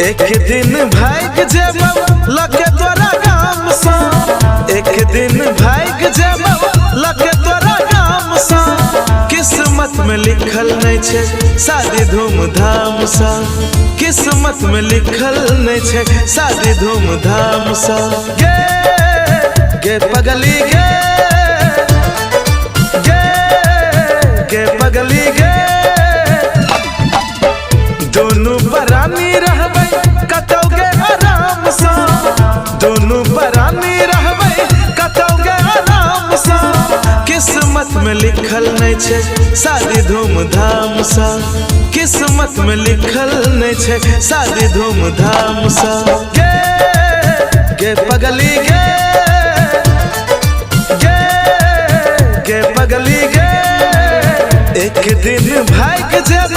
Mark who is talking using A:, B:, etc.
A: एक दिन भाग जेब लगे तोरा गाम सा, एक दिन भाग जेब लगे तोरा गाम सा। किस्मत में लिखल नहीं छे शादी धूमधाम सा, किस्मत में लिखल नहीं छे शादी धूमधाम सा। गे पगली गे, गे पगली गे, दोनों परानी रहबै कतौगे आराम सा, दोनों परानी रहबै कतौगे आराम सा। किस्मत में लिखल नहीं छे शादी धूमधाम सा, किस्मत में लिखल नहीं छे शादी धूमधाम सा। गे पगली गे, गे पगली गे, एक दिन भाग जेब